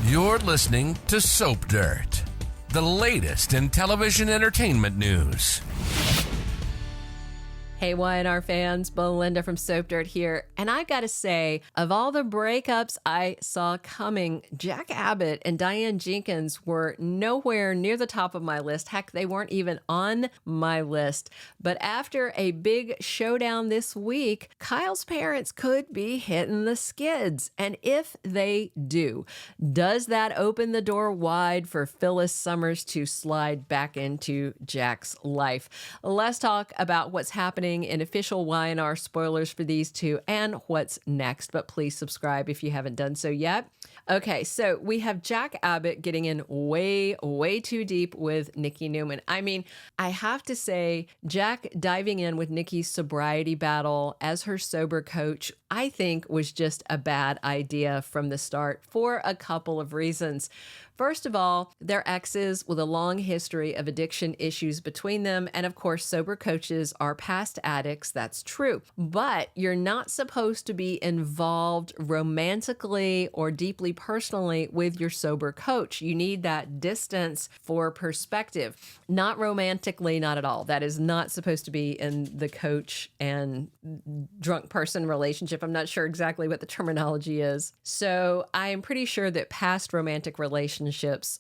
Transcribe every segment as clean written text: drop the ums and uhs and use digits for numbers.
You're listening to Soap Dirt, the latest in television entertainment news. Hey, Y&R fans, Belinda from Soap Dirt here. And I gotta say, of all the breakups I saw coming, Jack Abbott and Diane Jenkins were nowhere near the top of my list. Heck, they weren't even on my list. But after a big showdown this week, Kyle's parents could be hitting the skids. And if they do, does that open the door wide for Phyllis Summers to slide back into Jack's life? Let's talk about what's happening in official Y&R spoilers for these two and what's next, but please subscribe if you haven't done so yet. Okay, so we have Jack Abbott getting in way too deep with Nikki Newman. I mean, I have to say, Jack diving in with Nikki's sobriety battle as her sober coach, I think was just a bad idea from the start for a couple of reasons. First of all, they're exes with a long history of addiction issues between them. And of course, sober coaches are past addicts. That's true. But you're not supposed to be involved romantically or deeply personally with your sober coach. You need that distance for perspective. Not romantically, not at all. That is not supposed to be in the coach and drunk person relationship. I'm not sure exactly what the terminology is. So I am pretty sure that past romantic relationships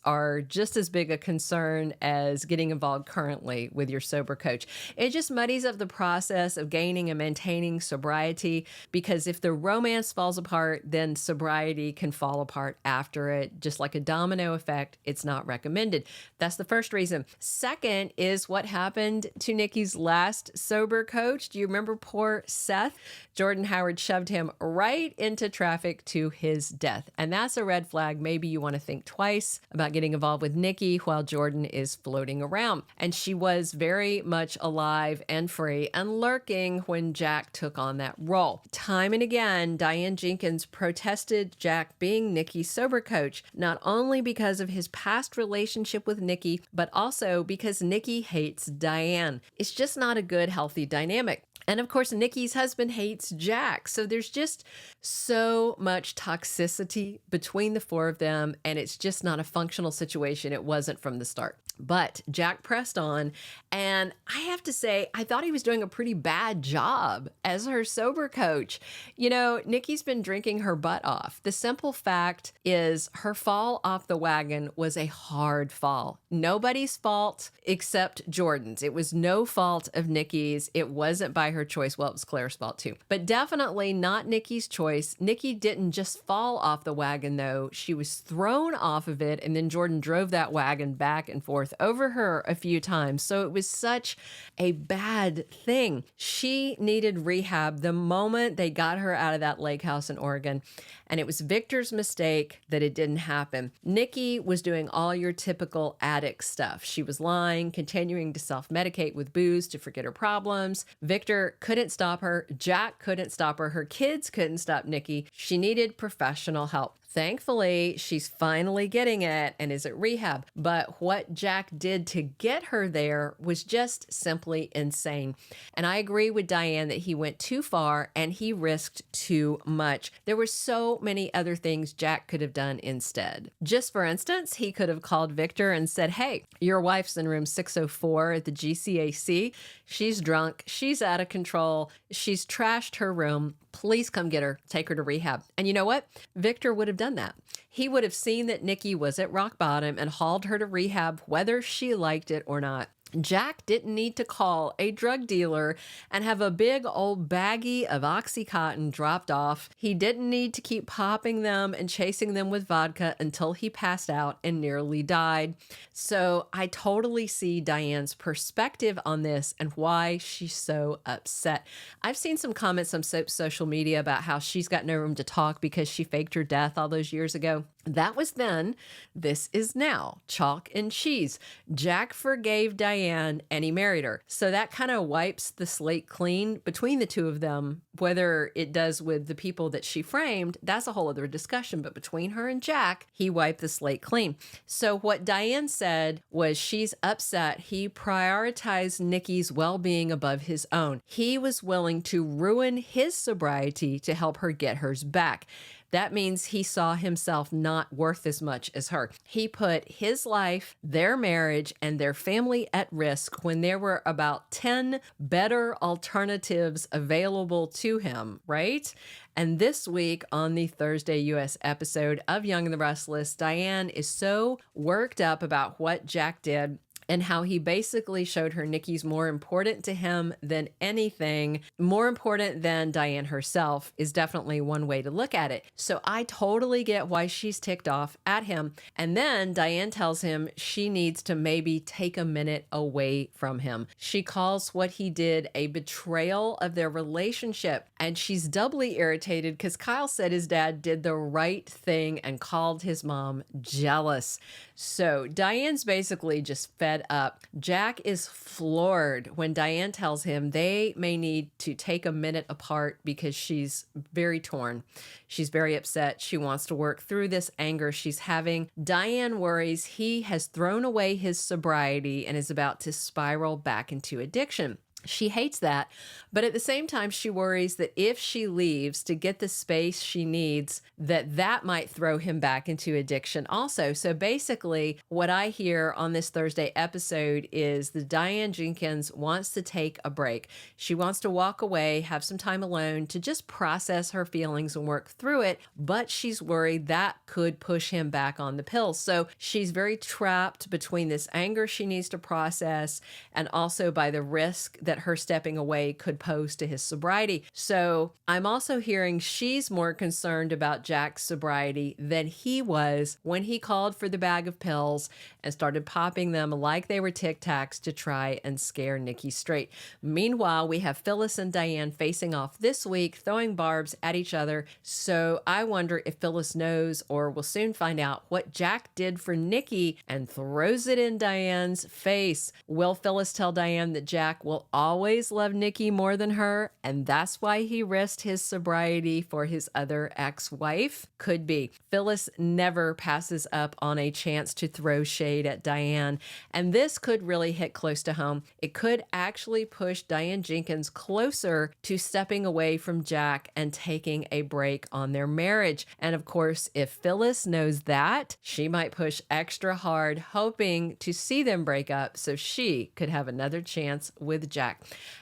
are just as big a concern as getting involved currently with your sober coach. It just muddies up the process of gaining and maintaining sobriety, because if the romance falls apart, then sobriety can fall apart after it. Just like a domino effect, it's not recommended. That's the first reason. Second is what happened to Nikki's last sober coach. Do you remember poor Seth? Jordan Howard shoved him right into traffic to his death. And that's a red flag. Maybe you want to think twice about getting involved with Nikki while Jordan is floating around. And she was very much alive and free and lurking when Jack took on that role. Time and again, Diane Jenkins protested Jack being Nikki's sober coach, not only because of his past relationship with Nikki, but also because Nikki hates Diane. It's just not a good, healthy dynamic. And of course, Nikki's husband hates Jack. So there's just so much toxicity between the four of them, and it's just not a functional situation. It wasn't from the start. But Jack pressed on, and I have to say, I thought he was doing a pretty bad job as her sober coach. You know, Nikki's been drinking her butt off. The simple fact is her fall off the wagon was a hard fall. Nobody's fault except Jordan's. It was no fault of Nikki's. It wasn't by her choice. Well, it was Claire's fault too, but definitely not Nikki's choice. Nikki didn't just fall off the wagon though. She was thrown off of it, and then Jordan drove that wagon back and forth over her a few times. So it was such a bad thing. She needed rehab the moment they got her out of that lake house in Oregon. And it was Victor's mistake that it didn't happen. Nikki was doing all your typical addict stuff. She was lying, continuing to self-medicate with booze to forget her problems. Victor couldn't stop her. Jack couldn't stop her. Her kids couldn't stop Nikki. She needed professional help. Thankfully, she's finally getting it and is at rehab. But what Jack did to get her there was just simply insane. And I agree with Diane that he went too far and he risked too much. There were so many other things Jack could have done instead. Just for instance, he could have called Victor and said, "Hey, your wife's in room 604 at the GCAC. She's drunk. She's out of control. She's trashed her room. Please come get her. Take her to rehab." And you know what? Victor would have done that. He would have seen that Nikki was at rock bottom and hauled her to rehab, whether she liked it or not. Jack didn't need to call a drug dealer and have a big old baggie of Oxycontin dropped off. He didn't need to keep popping them and chasing them with vodka until he passed out and nearly died. So I totally see Diane's perspective on this and why she's so upset. I've seen some comments on social media about how she's got no room to talk because she faked her death all those years ago. That was then. This is now. Chalk and cheese. Jack forgave Diane and he married her. So that kind of wipes the slate clean between the two of them. Whether it does with the people that she framed, that's a whole other discussion. But between her and Jack, he wiped the slate clean. So what Diane said was she's upset. He prioritized Nikki's well-being above his own. He was willing to ruin his sobriety to help her get hers back. that means he saw himself not worth as much as her. He put his life, their marriage, and their family at risk when there were about 10 better alternatives available to him, right? And this week on the Thursday U.S. episode of Young and the Restless, Diane is so worked up about what Jack did and how he basically showed her Nikki's more important to him than anything, more important than Diane herself is definitely one way to look at it. So I totally get why she's ticked off at him. And then Diane tells him she needs to maybe take a minute away from him. She calls what he did a betrayal of their relationship. And she's doubly irritated because Kyle said his dad did the right thing and called his mom jealous. So Diane's basically just fed up. Jack is floored when Diane tells him they may need to take a minute apart because she's very torn. She's very upset. She wants to work through this anger she's having. Diane worries he has thrown away his sobriety and is about to spiral back into addiction. She hates that, but at the same time, she worries that if she leaves to get the space she needs, that might throw him back into addiction also. So basically, what I hear on this Thursday episode is that Diane Jenkins wants to take a break. She wants to walk away, have some time alone to just process her feelings and work through it, but she's worried that could push him back on the pills. So she's very trapped between this anger she needs to process and also by the risk that her stepping away could pose to his sobriety. So I'm also hearing she's more concerned about Jack's sobriety than he was when he called for the bag of pills and started popping them like they were Tic Tacs to try and scare Nikki straight. Meanwhile, we have Phyllis and Diane facing off this week, throwing barbs at each other. So I wonder if Phyllis knows or will soon find out what Jack did for Nikki and throws it in Diane's face. Will Phyllis tell Diane that Jack will always love Nikki more than her, and that's why he risked his sobriety for his other ex-wife? Could be. Phyllis never passes up on a chance to throw shade at Diane, and this could really hit close to home. It could actually push Diane Jenkins closer to stepping away from Jack and taking a break on their marriage. And of course, if Phyllis knows that, she might push extra hard, hoping to see them break up so she could have another chance with Jack.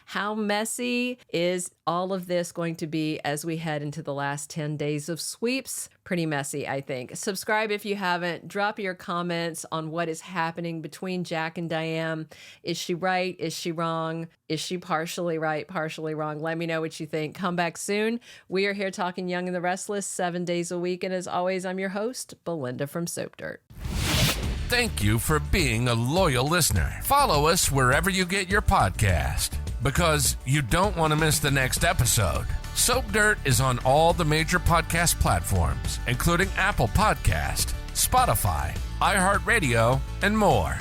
How messy is all of this going to be as we head into the last 10 days of sweeps? Pretty messy, I think. Subscribe if you haven't. Drop your comments on what is happening between Jack and Diane. Is she right? Is she wrong? Is she partially right, partially wrong? Let me know what you think. Come back soon. We are here talking Young and the Restless 7 days a week. And as always, I'm your host, Belinda from Soap Dirt. Thank you for being a loyal listener. Follow us wherever you get your podcast, because you don't want to miss the next episode. Soap Dirt is on all the major podcast platforms, including Apple Podcast, Spotify, iHeartRadio, and more.